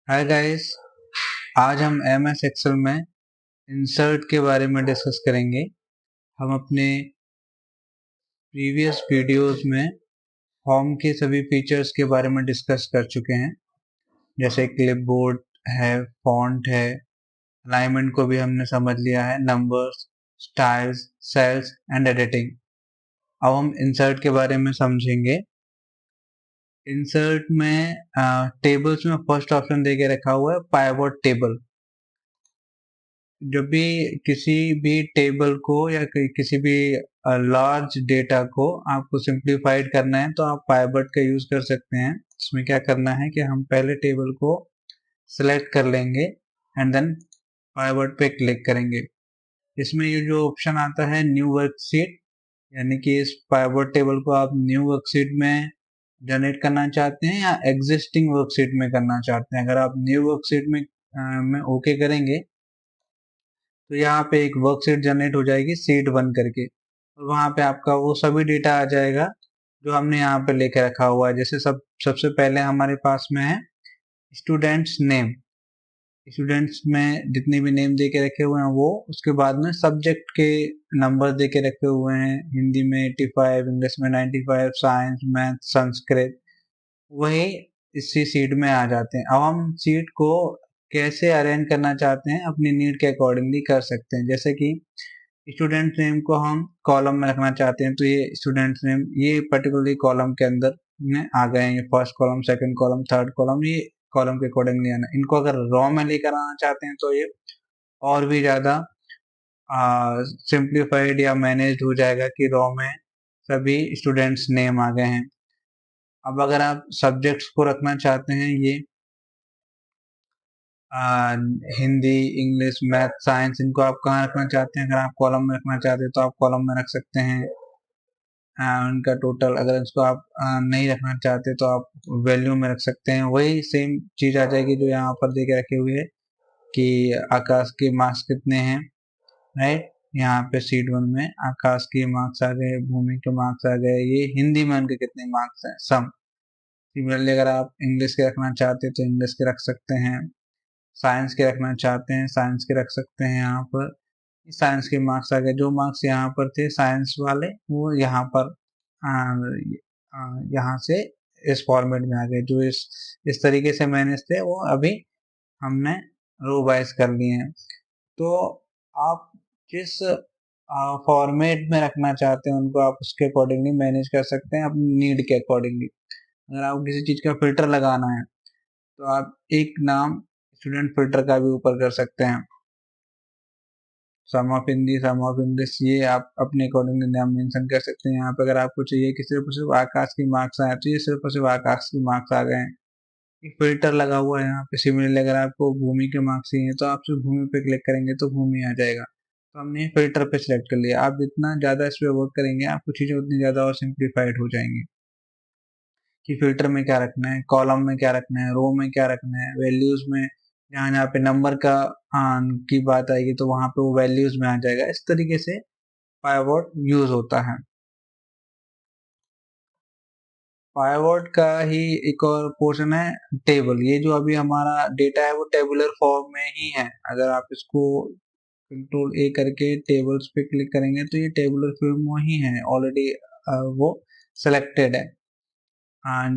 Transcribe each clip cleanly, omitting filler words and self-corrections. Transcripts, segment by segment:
Hi guys. आज हम M S Excel में इंसर्ट के बारे में डिस्कस करेंगे। हम अपने प्रीवियस वीडियोस में फॉर्म के सभी फीचर्स के बारे में डिस्कस कर चुके हैं, जैसे क्लिपबोर्ड है, फॉन्ट है, अलाइनमेंट को भी हमने समझ लिया है, numbers, styles, cells and editing. अब हम इंसर्ट के बारे में समझेंगे। इंसर्ट में टेबल्स में फर्स्ट ऑप्शन दे के रखा हुआ है पाइवट टेबल। जब भी किसी भी टेबल को या किसी भी लार्ज डेटा को आपको सिंप्लीफाइड करना है तो आप पाइवट का यूज कर सकते हैं। इसमें क्या करना है कि हम पहले टेबल को सिलेक्ट कर लेंगे एंड देन पाइवट पे क्लिक करेंगे। इसमें ये जो ऑप्शन आता है न्यू वर्कशीट, यानी कि इस पाइवट टेबल को आप न्यू वर्कशीट में जनरेट करना चाहते हैं या एग्जिस्टिंग वर्कशीट में करना चाहते हैं। अगर आप न्यू वर्कशीट में ओके करेंगे तो यहाँ पे एक वर्कशीट जनरेट हो जाएगी सीट 1 करके, और वहाँ पे आपका वो सभी डेटा आ जाएगा जो हमने यहाँ पे लेके रखा हुआ है। जैसे सबसे पहले हमारे पास में है स्टूडेंट्स नेम। स्टूडेंट्स में जितने भी नेम दे के रखे हुए हैं वो, उसके बाद में सब्जेक्ट के नंबर दे के रखे हुए हैं, हिंदी में 85, इंग्लिश में 95, साइंस, मैथ, संस्कृत, वही इसी सीट में आ जाते हैं। अब हम सीट को कैसे अरेंज करना चाहते हैं अपनी नीड के अकॉर्डिंगली कर सकते हैं। जैसे कि स्टूडेंट नेम को हम कॉलम में रखना चाहते हैं तो ये स्टूडेंट नेम ये पर्टिकुलरली कॉलम के अंदर में आ गए हैं। ये first column, second column, third column, ये कॉलम के अकॉर्डिंगली आना। इनको अगर रॉ में लेकर आना चाहते हैं तो ये और भी ज्यादा सिंप्लीफाइड या मैनेज्ड हो जाएगा कि रॉ में सभी स्टूडेंट्स नेम आ गए हैं। अब अगर आप सब्जेक्ट्स को रखना चाहते हैं, ये हिंदी, इंग्लिश, मैथ, साइंस, इनको आप कहाँ रखना चाहते हैं? अगर आप कॉलम में रखना चाहते हैं तो आप कॉलम में रख सकते हैं। उनका टोटल, अगर इसको आप नहीं रखना चाहते तो आप वैल्यू में रख सकते हैं। वही सेम चीज आ जाएगी जो यहाँ पर दे के रखे हुए है कि आकाश के मार्क्स कितने हैं, राइट। यहाँ पे सीट 1 में आकाश के मार्क्स आ गए, भूमि के मार्क्स आ गए, ये हिंदी में उनके कितने मार्क्स हैं, सम। सिमिलरली अगर आप इंग्लिश के रखना चाहते हैं तो इंग्लिश के रख सकते हैं, साइंस के रखना चाहते हैं साइंस के रख सकते हैं। यहाँ पर साइंस के मार्क्स आ गए, जो मार्क्स यहाँ पर थे साइंस वाले वो यहाँ पर यहाँ से इस फॉर्मेट में आ गए। जो इस तरीके से मैनेज थे वो अभी हमने रो वाइज कर लिए हैं। तो आप जिस फॉर्मेट में रखना चाहते हैं उनको आप उसके अकॉर्डिंगली मैनेज कर सकते हैं अपनी नीड के अकॉर्डिंगली। अगर आपको किसी चीज का फिल्टर लगाना है तो आप एक नाम स्टूडेंट फिल्टर का भी ऊपर कर सकते हैं। Sum of Hindi, sum of English, ये आप अपने अकॉर्डिंग नाम मेंशन कर सकते हैं। यहाँ पे अगर आपको चाहिए कि सिर्फ आकाश की मार्क्स आए तो ये सिर्फ आकाश की मार्क्स आ गए हैं। एक फिल्टर लगा हुआ है यहाँ पे। सिमिलरली अगर आपको भूमि के मार्क्स चाहिए तो आप सिर्फ भूमि पे क्लिक करेंगे तो भूमि आ जाएगा। तो हमने फिल्टर पे सिलेक्ट कर लिया। आप जितना ज्यादा इस पे वर्क करेंगे आपको चीजें उतनी ज्यादा और सिंप्लीफाइड हो जाएंगी कि फिल्टर में क्या रखना है, कॉलम में क्या रखना है, रो में क्या रखना है, वैल्यूज में जहाँ जहाँ पे नंबर का की बात आएगी तो वहां पे वो वैल्यूज में आ जाएगा। इस तरीके से पाइवट यूज होता है। पाइवट का ही एक और पोर्शन है टेबल। ये जो अभी हमारा डेटा है वो टेबुलर फॉर्म में ही है। अगर आप इसको कंट्रोल ए करके टेबल्स पे क्लिक करेंगे तो ये टेबुलर फॉर्म में ही है ऑलरेडी, वो सिलेक्टेड है।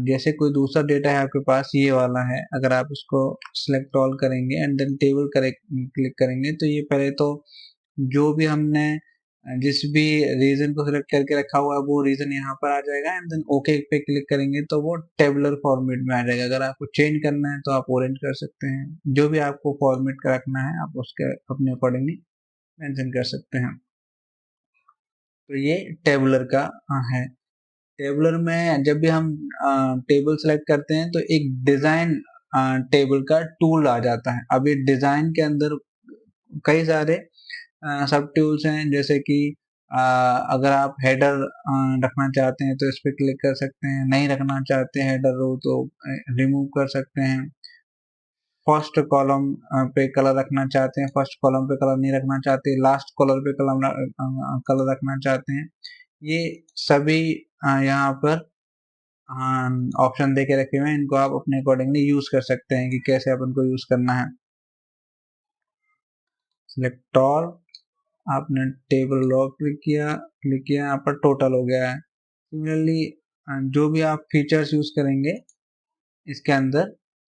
जैसे कोई दूसरा डेटा है आपके पास, ये वाला है, अगर आप इसको सिलेक्ट ऑल करेंगे एंड देन टेबल क्लिक करेंगे तो ये पहले तो जो भी हमने जिस भी रीजन को सिलेक्ट करके रखा हुआ है वो रीजन यहाँ पर आ जाएगा एंड देन ओके पे क्लिक करेंगे तो वो टेबुलर फॉर्मेट में आ जाएगा। अगर आपको चेंज करना है तो आप ऑरेंज कर सकते हैं। जो भी आपको फॉर्मेट का रखना है आप उसके अपने अकॉर्डिंगली मेंशन कर सकते हैं। तो ये टेबुलर का है। टेबलर में जब भी हम टेबल सेलेक्ट करते हैं तो एक डिजाइन टेबल का टूल आ जाता है। अब ये डिजाइन के अंदर कई सारे सब टूल्स हैं, जैसे कि अगर आप हेडर रखना चाहते हैं तो इस पे क्लिक कर सकते हैं, नहीं रखना चाहते हैं हेडर रो तो रिमूव कर सकते हैं। फर्स्ट कॉलम पे कलर रखना चाहते हैं, फर्स्ट कॉलम पे कलर नहीं रखना चाहते, लास्ट कॉलम पे कलर रखना चाहते हैं, ये सभी यहाँ पर ऑप्शन दे के रखे हुए हैं, इनको आप अपने अकॉर्डिंगली यूज कर सकते हैं कि कैसे अपन को यूज करना है। सिलेक्ट ऑल, आपने टेबल रो क्लिक किया, यहाँ पर टोटल हो गया है। सिमिलरली जो भी आप फीचर्स यूज करेंगे इसके अंदर,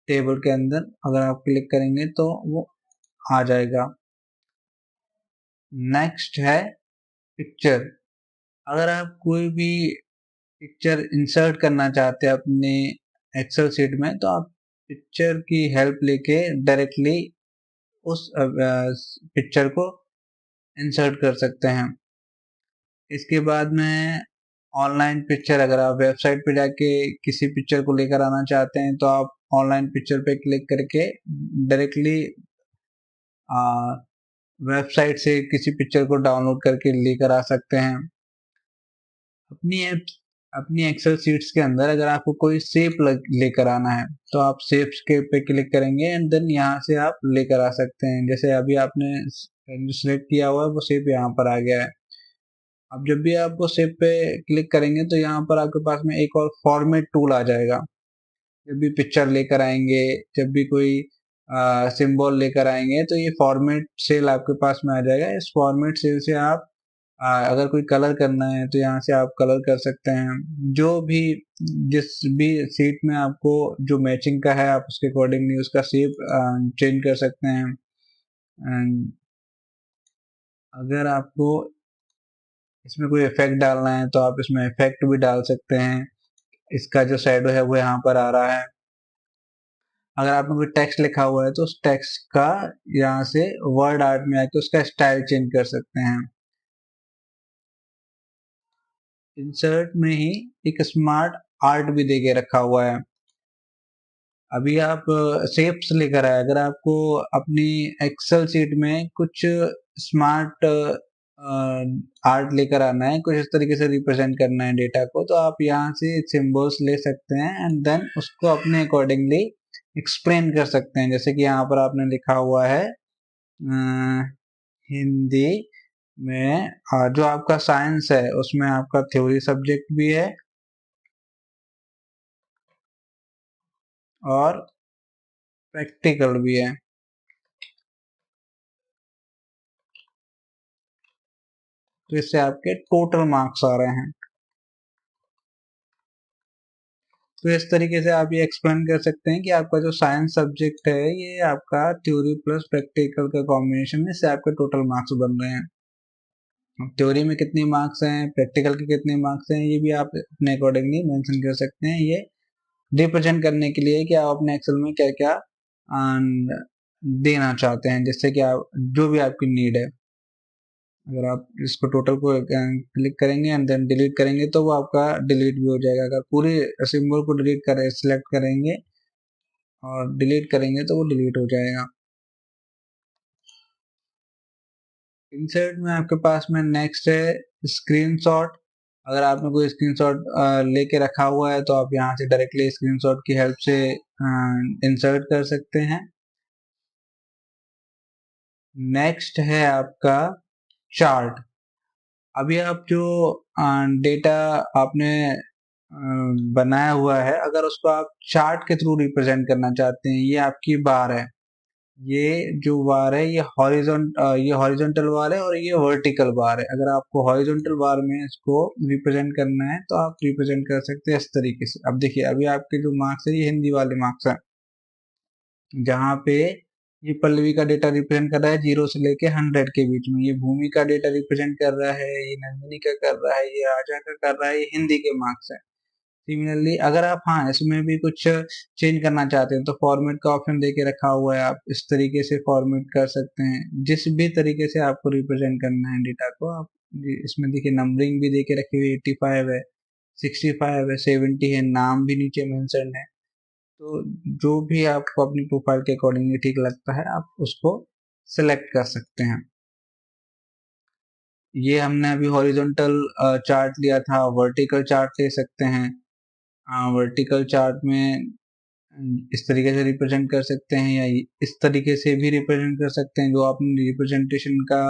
टेबल के अंदर अगर आप क्लिक करेंगे तो वो आ जाएगा। नेक्स्ट है पिक्चर। अगर आप कोई भी पिक्चर इंसर्ट करना चाहते हैं अपने एक्सेल शीट में, तो आप पिक्चर की हेल्प लेके डायरेक्टली उस पिक्चर को इंसर्ट कर सकते हैं। इसके बाद में ऑनलाइन पिक्चर, अगर आप वेबसाइट पे जाके किसी पिक्चर को लेकर आना चाहते हैं तो आप ऑनलाइन पिक्चर पे क्लिक करके डायरेक्टली वेबसाइट से किसी पिक्चर को डाउनलोड करके लेकर आ सकते हैं। अपनी एक्सेल शीट्स के अंदर अगर आपको कोई शेप लेकर आना है तो आप शेप्स के पे क्लिक करेंगे एंड देन यहाँ से आप लेकर आ सकते हैं। जैसे अभी आपने जो सिलेक्ट किया हुआ है वो शेप यहाँ पर आ गया है। अब जब भी आप वो शेप पे क्लिक करेंगे तो यहाँ पर आपके पास में एक और फॉर्मेट टूल आ जाएगा। जब भी पिक्चर लेकर आएंगे, जब भी कोई सिंबल लेकर आएंगे तो ये फॉर्मेट सेल आपके पास में आ जाएगा। इस फॉर्मेट सेल से आप अगर कोई कलर करना है तो यहाँ से आप कलर कर सकते हैं। जो भी जिस भी सीट में आपको जो मैचिंग का है आप उसके अकॉर्डिंगली उसका शेप चेंज कर सकते हैं। अगर आपको इसमें कोई इफेक्ट डालना है तो आप इसमें इफेक्ट भी डाल सकते हैं। इसका जो शैडो है वो यहाँ पर आ रहा है। अगर आपने कोई टेक्स्ट लिखा हुआ है तो उस टेक्स्ट का यहाँ से वर्ड आर्ट में आके उसका स्टाइल चेंज कर सकते हैं। इंसर्ट में ही एक स्मार्ट आर्ट भी दे के रखा हुआ है। अभी आप शेप्स लेकर आए, अगर आपको अपनी एक्सेल शीट में कुछ स्मार्ट आर्ट लेकर आना है, कुछ इस तरीके से रिप्रेजेंट करना है डेटा को, तो आप यहाँ से सिंबल्स ले सकते हैं एंड देन उसको अपने अकॉर्डिंगली एक्सप्लेन कर सकते हैं। जैसे कि यहाँ पर आपने लिखा हुआ है हिंदी में, जो आपका साइंस है उसमें आपका थ्योरी सब्जेक्ट भी है और प्रैक्टिकल भी है। तो इससे आपके टोटल मार्क्स आ रहे हैं। तो इस तरीके से आप ये एक्सप्लेन कर सकते हैं कि आपका जो साइंस सब्जेक्ट है ये आपका थ्योरी प्लस प्रैक्टिकल का कॉम्बिनेशन है, इससे आपके टोटल मार्क्स बन रहे हैं। थ्योरी में कितने मार्क्स हैं, प्रैक्टिकल के कितने मार्क्स हैं, ये भी आप अपने अकॉर्डिंगली मेंशन कर सकते हैं। ये रिप्रेजेंट करने के लिए कि आप अपने एक्सेल में क्या क्या देना चाहते हैं, जिससे कि आप जो भी आपकी नीड है। अगर आप इसको टोटल को क्लिक करेंगे एंड देन डिलीट करेंगे तो वो आपका डिलीट भी हो जाएगा। अगर पूरे सिंबल को डिलीट करें, सिलेक्ट करेंगे और डिलीट करेंगे तो वो डिलीट हो जाएगा। इंसर्ट में आपके पास में नेक्स्ट है स्क्रीनशॉट। अगर आपने कोई स्क्रीनशॉट लेके रखा हुआ है तो आप यहाँ से डायरेक्टली स्क्रीनशॉट की हेल्प से इंसर्ट कर सकते हैं। नेक्स्ट है आपका चार्ट। अभी आप जो डेटा आपने बनाया हुआ है, अगर उसको आप चार्ट के थ्रू रिप्रेजेंट करना चाहते हैं, ये आपकी बार है। ये जो बार है ये हॉरिजॉन्टल बार है और ये वर्टिकल बार है। अगर आपको हॉरिजॉन्टल बार में इसको रिप्रेजेंट करना है तो आप रिप्रेजेंट कर सकते हैं इस तरीके से। अब देखिए अभी आपके जो मार्क्स है ये हिंदी वाले मार्क्स है, जहाँ पे ये पल्लवी का डेटा रिप्रेजेंट कर रहा है 0 से लेके 100 के बीच में, ये भूमि का डेटा रिप्रेजेंट कर रहा है, ये नंदिनी का कर रहा है, ये राजा का कर रहा है, ये हिंदी के मार्क्स है। सिमिलरली अगर आप इसमें भी कुछ चेंज करना चाहते हैं तो फॉर्मेट का ऑप्शन दे के रखा हुआ है, आप इस तरीके से फॉर्मेट कर सकते हैं। जिस भी तरीके से आपको रिप्रेजेंट करना है डेटा को, आप इसमें देखिए नंबरिंग भी दे के रखी हुई 85 है, 65 है, 70 है, नाम भी नीचे मेंशन है। तो जो भी आपको अपनी प्रोफाइल के अकॉर्डिंगली ठीक लगता है आप उसको सिलेक्ट कर सकते हैं। ये हमने अभी हॉरिजॉन्टल चार्ट लिया था, वर्टिकल चार्ट ले सकते हैं। वर्टिकल चार्ट में इस तरीके से रिप्रेजेंट कर सकते हैं या इस तरीके से भी रिप्रेजेंट कर सकते हैं। जो आपने रिप्रेजेंटेशन का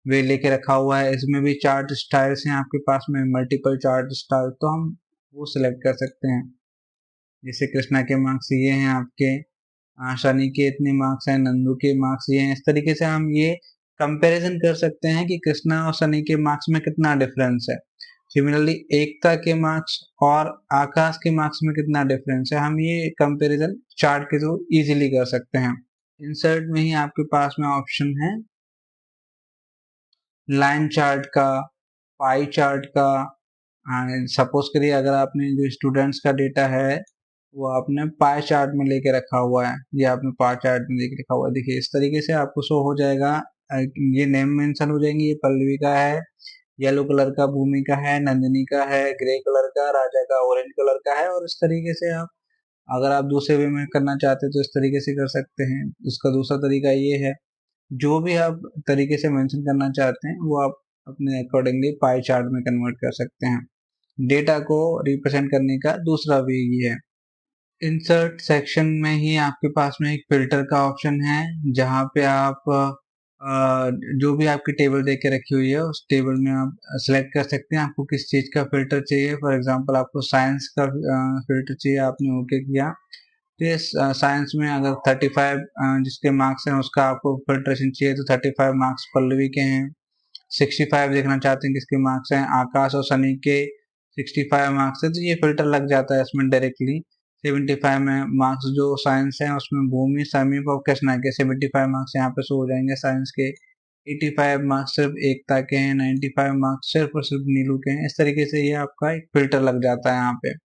वे लेके रखा हुआ है, इसमें भी चार्ट स्टाइल्स हैं आपके पास में, मल्टीपल चार्ट स्टाइल, तो हम वो सिलेक्ट कर सकते हैं। जैसे कृष्णा के मार्क्स ये हैं आपके, शनि के इतने मार्क्स हैं, नंदू के मार्क्स ये हैं। इस तरीके से हम ये कंपैरिजन कर सकते हैं कि कृष्णा और शनि के मार्क्स में कितना डिफरेंस है। सिमिलरली एकता के मार्क्स और आकाश के मार्क्स में कितना डिफरेंस है, हम ये कंपैरिजन चार्ट के थ्रू इजीली कर सकते हैं। इंसर्ट में ही आपके पास में ऑप्शन है लाइन चार्ट का, पाई चार्ट का। सपोज करिए अगर आपने जो स्टूडेंट्स का डेटा है वो आपने पाई चार्ट में लेके रखा हुआ है, ये आपने पाई चार्ट में लेके रखा हुआ है। देखिए इस तरीके से आपको शो हो जाएगा, ये नेम मेंशन हो जाएंगे, ये पल्लवी का है, येलो कलर का भूमि का है, नंदिनी का है, ग्रे कलर का राजा का, ऑरेंज कलर का है। और इस तरीके से आप अगर आप दूसरे वे में करना चाहते हैं तो इस तरीके से कर सकते हैं। इसका दूसरा तरीका ये है, जो भी आप तरीके से मेंशन करना चाहते हैं वो आप अपने अकॉर्डिंगली पाई चार्ट में कन्वर्ट कर सकते हैं। डेटा को रिप्रेजेंट करने का दूसरा वे ये है। इंसर्ट सेक्शन में ही आपके पास में एक फिल्टर का ऑप्शन है, जहाँ पे आप जो भी आपकी टेबल दे के रखी हुई है उस टेबल में आप सेलेक्ट कर सकते हैं आपको किस चीज का फिल्टर चाहिए। फॉर एग्जांपल आपको साइंस का फिल्टर चाहिए, आपने ओके किया। तो ये साइंस में अगर 35 जिसके मार्क्स हैं उसका आपको फिल्ट्रेशन चाहिए तो 35 मार्क्स पल्लवी के हैं। 65 देखना चाहते हैं किसके मार्क्स हैं, आकाश और सनी के 65 मार्क्स है, तो ये फिल्टर लग जाता है इसमें डायरेक्टली। 75 में मार्क्स जो साइंस है उसमें भूमि, समीप और कृष्णा के 75 मार्क्स यहाँ पे शो हो जाएंगे साइंस के। 85 मार्क्स सिर्फ एकता के हैं, 95 मार्क्स सिर्फ और सिर्फ नीलू के हैं। इस तरीके से ये आपका एक फिल्टर लग जाता है यहाँ पे।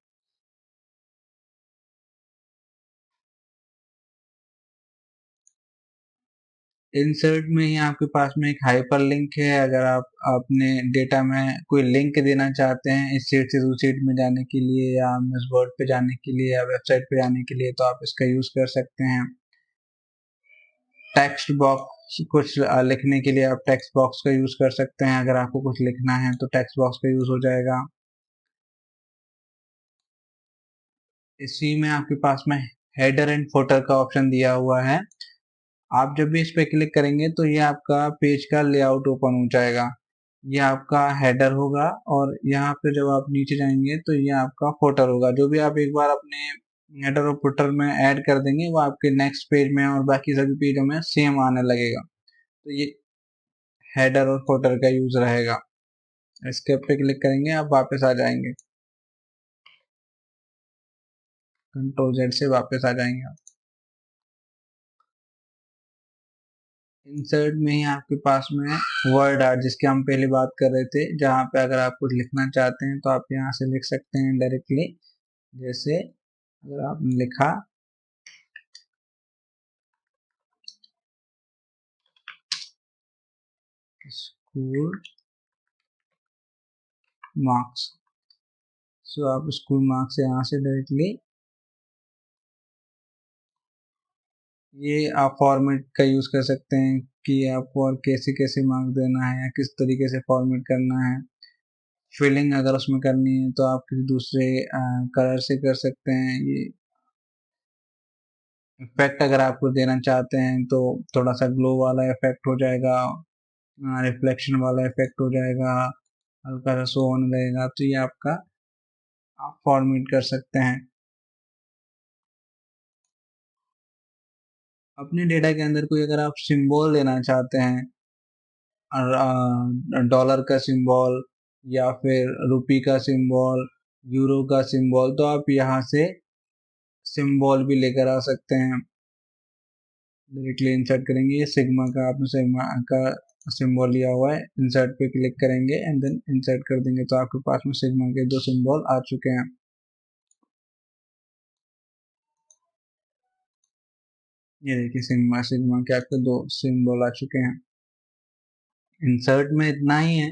इंसर्ट में ही आपके पास में एक हाइपर लिंक है, अगर आप अपने डेटा में कोई लिंक देना चाहते हैं इस सीट से दूसरी सीट में जाने के लिए, या इस वर्ड पे जाने के लिए, या वेबसाइट पे जाने के लिए, तो आप इसका यूज कर सकते हैं। टेक्स्ट बॉक्स कुछ लिखने के लिए आप टेक्स्ट बॉक्स का यूज कर सकते हैं, अगर आपको कुछ लिखना है तो टेक्स्ट बॉक्स का यूज हो जाएगा। इसी में आपके पास में हेडर एंड फुटर का ऑप्शन दिया हुआ है। आप जब भी इस पे क्लिक करेंगे तो ये आपका पेज का लेआउट ओपन हो जाएगा। ये आपका हेडर होगा और यहाँ पे जब आप नीचे जाएंगे तो ये आपका फुटर होगा। जो भी आप एक बार अपने हेडर और फुटर में ऐड कर देंगे वो आपके नेक्स्ट पेज में और बाकी सभी पेजों में सेम आने लगेगा। तो ये हेडर और फुटर का यूज रहेगा। इसके पे क्लिक करेंगे आप वापस आ जाएंगे, कंट्रोल जेड से वापस आ जाएंगे आप। इंसर्ट में ही आपके पास में वर्ड आर्ट जिसकी हम पहले बात कर रहे थे, जहाँ पे अगर आप कुछ लिखना चाहते हैं तो आप यहाँ से लिख सकते हैं डायरेक्टली। जैसे अगर आपने लिखा स्कूल मार्क्स, सो आप स्कूल मार्क्स यहाँ से डायरेक्टली ये आप फॉर्मेट का यूज कर सकते हैं कि आपको और कैसे कैसे मार्क्स देना है या किस तरीके से फॉर्मेट करना है। फिलिंग अगर उसमें करनी है तो आप किसी दूसरे कलर से कर सकते हैं। ये इफेक्ट अगर आपको देना चाहते हैं तो थोड़ा सा ग्लो वाला इफेक्ट हो जाएगा, रिफ्लेक्शन वाला इफेक्ट हो जाएगा, हल्का सा शो होने लगेगा, तो ये आपका आप फॉर्मेट कर सकते हैं। अपने डेटा के अंदर कोई अगर आप सिंबल देना चाहते हैं, डॉलर का सिंबल या फिर रुपी का सिंबल, यूरो का सिंबल, तो आप यहाँ से सिंबल भी लेकर आ सकते हैं। डायरेक्टली इंसर्ट करेंगे, ये सिग्मा का आपने सिग्मा का सिंबल लिया हुआ है, इंसर्ट पे क्लिक करेंगे एंड देन इंसर्ट कर देंगे तो आपके पास में सिग्मा के दो सिंबल आ चुके हैं। ये देखिए सिग्मा सिग्मा के आपके दो सिंबल आ चुके हैं। इंसर्ट में इतना ही है।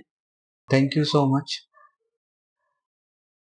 Thank you so much.